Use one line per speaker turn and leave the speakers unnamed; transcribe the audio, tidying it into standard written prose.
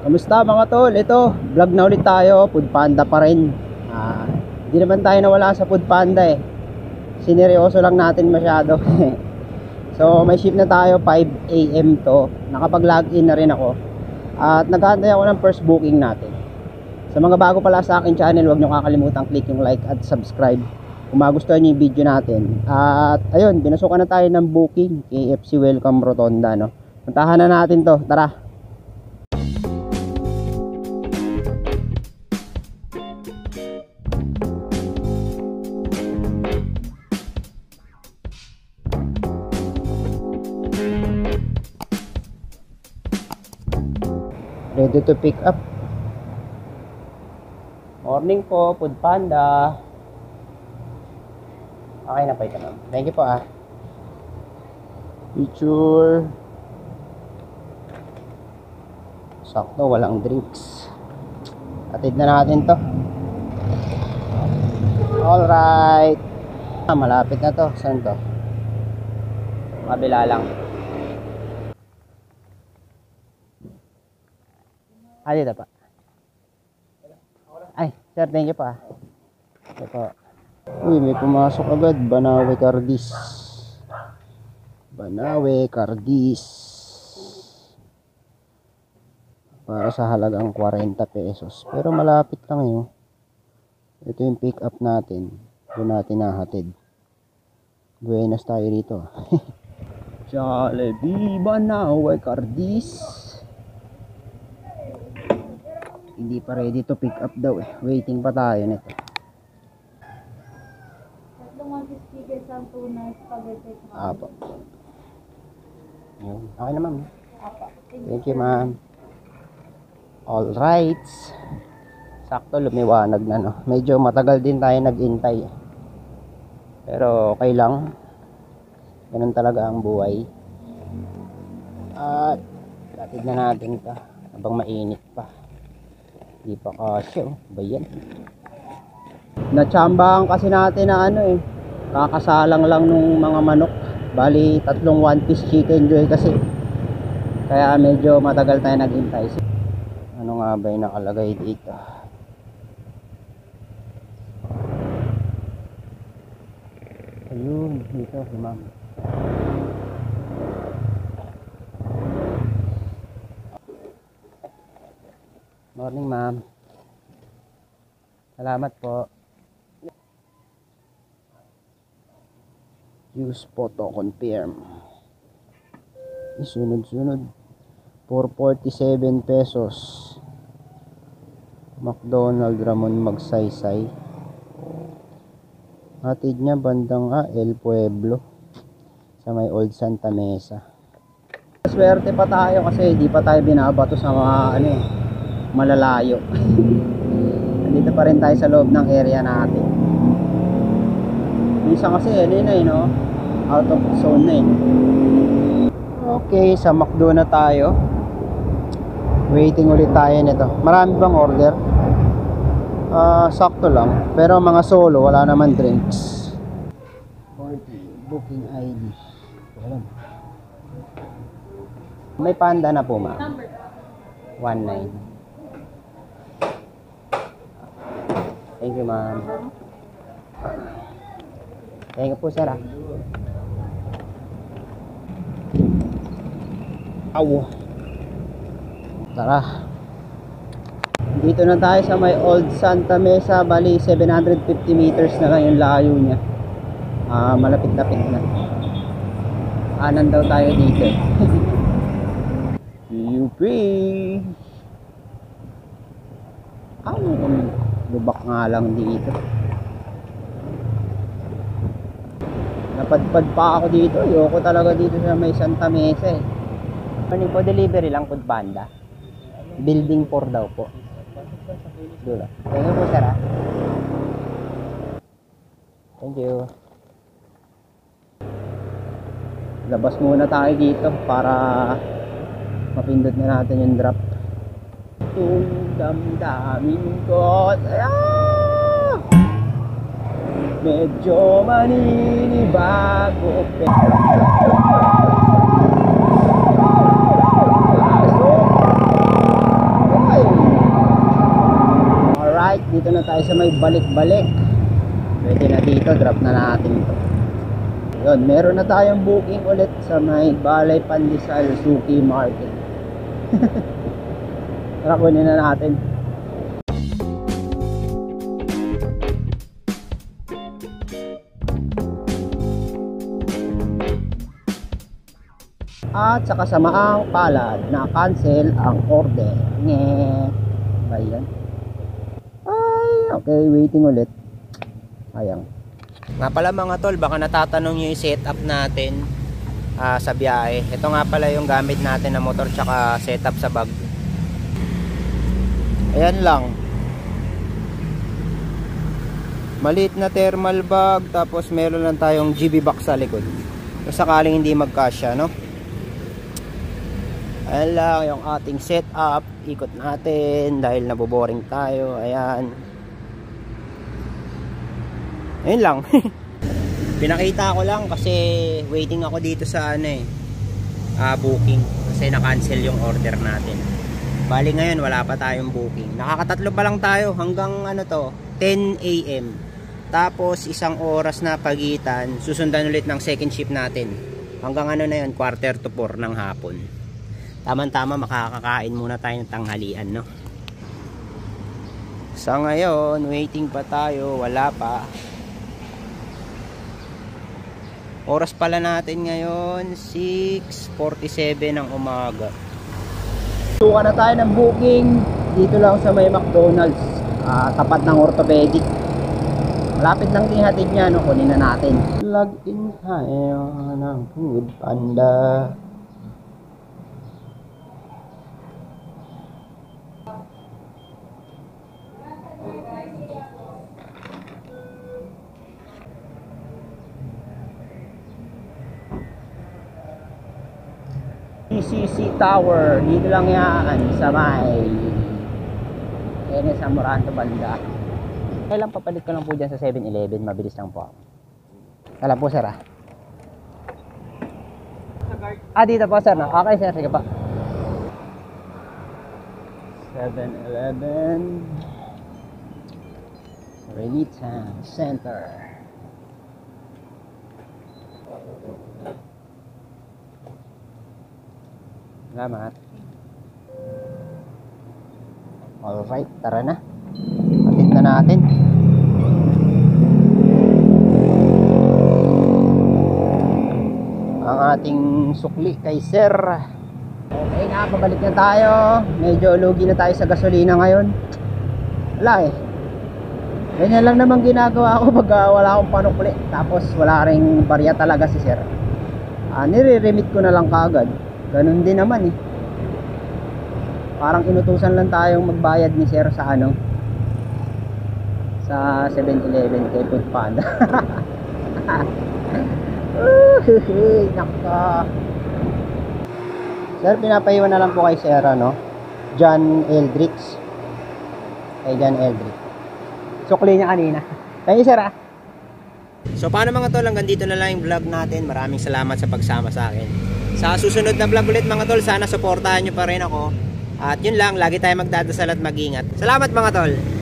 Kamusta mga tol? Ito, vlog na ulit tayo. Food Panda pa rin. Hindi naman tayo nawala sa Food Panda eh. Sineryoso lang natin masyado. So may shift na tayo, 5 AM to. Nakapag-login na rin ako. At naghahantay ako ng first booking natin. Sa mga bago pala sa akin channel, huwag nyo kakalimutan click yung like at subscribe kung magustuhan nyo yung video natin. At ayun, binasukan na tayo ng booking, KFC Welcome Rotonda, no? Puntahan na natin to, tara. Ready to pick up. Morning po, Food Panda. Okay na po ito, ma'am. Thank you po ah. Picture. Sakto, walang drinks. Atid na natin to. Alright. Malapit na to. Saan to? Kabila lang. Dito pa. Ay, sir, thank you pa. Ito po. Uy, may pumasok agad. Banawe Cardis. Banawe Cardis. Para sa halagang 40 pesos. Pero malapit lang yun. Ito yung pick up natin. Doon natin nahatid. Buenas tayo rito. Jollibee Banawe Cardis. Hindi pa ready to pick up daw eh. Waiting pa tayo nito.
Tatlong 150 isang tuna spaghetti.
Apo. Yun. Okay na ma'am.
Apo.
Thank you ma'am. Alright. Sakto lumiwanag na no. Medyo matagal din tayo nag-intay. Pero okay lang. Ganun talaga ang buhay. At hatid na natin ito habang mainit pa. Di pa kasya, ba yan? Natsambahan kasi natin na ano eh, kakasalang lang nung mga manok. Bali, tatlong one piece chicken joy kasi. Kaya medyo matagal tayo naghintay. Ano nga ba yung nakalagay dito? Ayun, dito si ma'am. Morning ma'am. Salamat po. Use photo confirm. Isunod-sunod. 447 pesos. McDonald Ramon Magsaysay. Hatid niya bandang El Pueblo. Sa may Old Santa Mesa. Swerte pa tayo kasi di pa tayo binabato sa mga ano eh, malalayo. Nandito pa rin tayo sa loob ng area natin. Minsan kasi ano yun eh, no? Out of zone na eh. Okay, sa McDo na tayo. Waiting ulit tayo nito. Marami bang order? Sakto lang. Pero mga solo, wala naman drinks. 40, booking ID. May panda na po ma'am. 19. Thank you ma'am. Thank you po sir ah. Awo. Tara. Dito na tayo sa may Old Santa Mesa. Bali 750 meters na lang yung layo niya. Malapit-lapit na. Anan daw tayo dito. UP. Lubak nga lang dito. Napadpad pa ako dito. Ayoko talaga dito sa may Santa Mesa eh. Morning po, delivery lang Food Panda. Building 4 daw po. Dula. Thank you po sir ah. Thank you. Labas muna tayo dito para mapindot na natin yung drop. Kung damdamin ko medyo maninibago dito na tayo sa may balik-balik. Pwede na dito, drop na natin ito. Yun, meron na tayong booking ulit sa may Balay Pandesal Suki Market. Tara, kunin na natin. At sa kasamaang palad, na-cancel ang order. Nye. Ba yan? Ay, okay, waiting ulit. Ayang. Nga pala mga tol, baka natatanong nyo yung setup natin sa biyahe. Ito nga pala yung gamit natin na motor tsaka setup sa bag. Ayan lang. Maliit na thermal bag, tapos meron lang tayong GB box sa likod. Kung sakaling hindi magkasya, no? Ayan lang yung ating setup. Ikot natin dahil naboboring tayo. Ayan. Ayan lang. Pinakita ko lang kasi waiting ako dito sa booking. Kasi na-cancel yung order natin. Bali ngayon wala pa tayong booking. Nakakatatlo pa lang tayo hanggang 10 AM. Tapos isang oras na pagitan. Susundan ulit ng second shift natin. Hanggang na yun, 3:45 ng hapon. Tama-tama makakakain muna tayo ng tanghalian, no? Sa ngayon, waiting pa tayo, wala pa. Oras pala natin ngayon, 6:47 ng umaga. Suka na tayo ng booking dito lang sa may McDonald's, tapat ng orthopedic. Malapit lang din hatid niya, no? Kunin na natin. Log in tayo ng Food Panda. PCC Tower, dito lang yan sa may sa Morante banda. Kailan papalit ko lang po dyan sa 7-Eleven, mabilis lang po. Alam po sir dito po sir, no? Okay sir, sige pa. 7-Eleven Relitan Center. Salamat. Alright, tara na. Atid na natin. Ang ating sukli kay sir. Okay nga, pabalik na tayo. Medyo lugi na tayo sa gasolina ngayon. Wala ganyan lang naman ginagawa ko pag wala akong panukli. Tapos wala ring barya talaga si sir. Nire-remit ko na lang kagad. Ganun din naman Parang inutusan lang tayong magbayad ni sir sa sa 7-Eleven kay Food Panda. Naka. Sir, pinapaiwan na lang po kay sir John Eldrix. Kay John Eldrix. Sukli niya kanina. Thank you sir So paano mga tol, hanggang dito na lang yung vlog natin. Maraming salamat sa pagsama sa akin. Sa susunod na vlog ulit mga tol, sana suportahan nyo pa rin ako. At yun lang, lagi tayo magdadasal at mag-ingat. Salamat mga tol!